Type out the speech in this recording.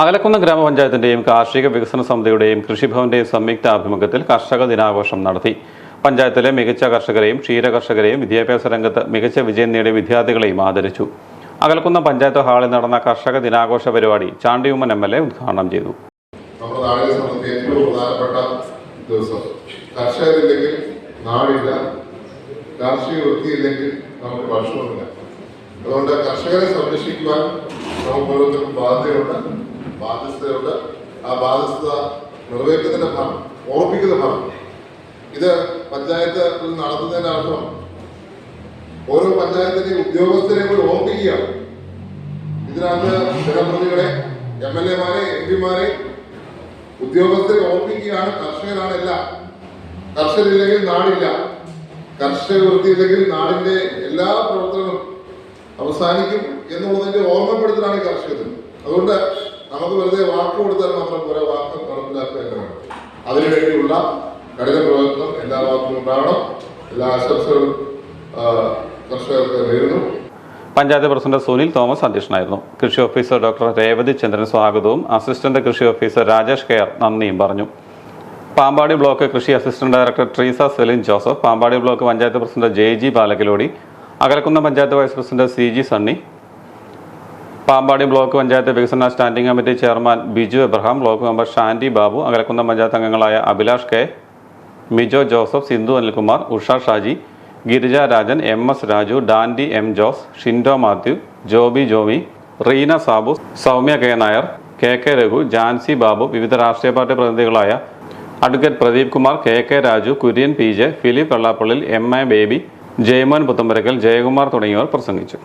അകലക്കുന്ന് ഗ്രാമപഞ്ചായത്തിന്റെയും കാർഷിക വികസന സമിതിയുടെയും കൃഷിഭവന്റെയും സംയുക്ത ആഭിമുഖ്യത്തിൽ കർഷക ദിനാഘോഷം നടത്തി. പഞ്ചായത്തിലെ മികച്ച കർഷകരെയും ക്ഷീരകർഷകരെയും വിദ്യാഭ്യാസ രംഗത്ത് മികച്ച വിജയം നേടിയ വിദ്യാർത്ഥികളെയും ആദരിച്ചു. അകലക്കുന്ന് പഞ്ചായത്ത് ഹാളിൽ നടന്ന കർഷക ദിനാഘോഷ പരിപാടി ചാണ്ടിയുമ്മൻ MLA ഉദ്ഘാടനം ചെയ്തു. നമ്മുടെ നാടിനെ സംബന്ധിച്ച് ഏറ്റവും പ്രധാനപ്പെട്ട ദിവസം. കർഷകരില്ലെങ്കിൽ നാടില്ല, കാർഷിക വൃത്തിയില്ലെങ്കിൽ നമുക്ക് ഭക്ഷണമില്ല. അതുകൊണ്ട് കർഷകരെ സംരക്ഷിക്കുവാൻ നമുക്ക് ഓരോരുത്തർക്കും ബാധ്യതയുണ്ട്. ആ ബാധ്യത നിറവേറ്റുന്നതിന്റെ ഭാഗം, ഓർപ്പിക്കുന്ന ഭാഗം ഇത് പഞ്ചായത്ത് നടത്തുന്നതിന്റെ അർത്ഥം ഓരോ പഞ്ചായത്തിന്റെയും ഉദ്യോഗസ്ഥരെ കൂടി ഓർപ്പിക്കുകയാണ്. ഇതിനകത്ത് ജനപ്രതിനിധികളെ, MLA-മാരെ, MP-മാരെ, ഉദ്യോഗസ്ഥരെ ഓർപ്പിക്കുകയാണ്. കർഷകരാണ് എല്ലാം. കർഷകരില്ലെങ്കിൽ നാടില്ല, കർഷക വൃത്തിയില്ലെങ്കിൽ നാടിന്റെ എല്ലാ പ്രവർത്തനങ്ങളും അവസാനിക്കും എന്നുള്ളതിന്റെ ഓർമ്മപ്പെടുത്തലാണ് കർഷകർ. അതുകൊണ്ട് നമുക്ക് വെറുതെ വാക്ക് കൊടുത്താൽ മാത്രം ഓരോ വാക്ക് നടപ്പിലാക്കുക. അതിനുവേണ്ടിയുള്ള കഠിന പ്രവർത്തനം എല്ലാ വാക്കും ഉണ്ടാകണം. എല്ലാ ആശംസകളും കർഷകർക്ക് നേരുന്നു. പഞ്ചായത്ത് പ്രസിഡന്റ് സുനിൽ തോമസ് അധ്യക്ഷനായിരുന്നു. കൃഷി ഓഫീസർ ഡോക്ടർ രേവതി ചന്ദ്രൻ സ്വാഗതവും അസിസ്റ്റന്റ് കൃഷി ഓഫീസർ രാജേഷ് KR നന്ദിയും പറഞ്ഞു. പാമ്പാടി ബ്ലോക്ക് കൃഷി assistant director Treesa Celine Joseph, Pampady block panchayat president JG Palakkilody, Akalakunnu panchayat vice president CG Sunny, Pampady block panchayat വികസന standing committee chairman Biju Abraham, block member Shandy Babu, Akalakunnu panchayat അംഗങ്ങളായ Abhilash K, Mijo Joseph, Sindhu Anilkumar, Usha Shaji, Girija Rajan, MS Raju, Dandy M Jose, Shindo Mathew, Joby Jomy, Reena Sabu, Soumya K Nair, KK Raghu, Jancy Babu, വിവിധ രാഷ്ട്രീയ പാർട്ടി പ്രതിനിധികളായ advocate Pradeep Kumar, KK Raju, Kurian PJ, Philip Vellappallil, MA Baby, Jayamon Puthamparakkal, Jayakumar തുടങ്ങിയവർ പ്രസംഗിച്ചു.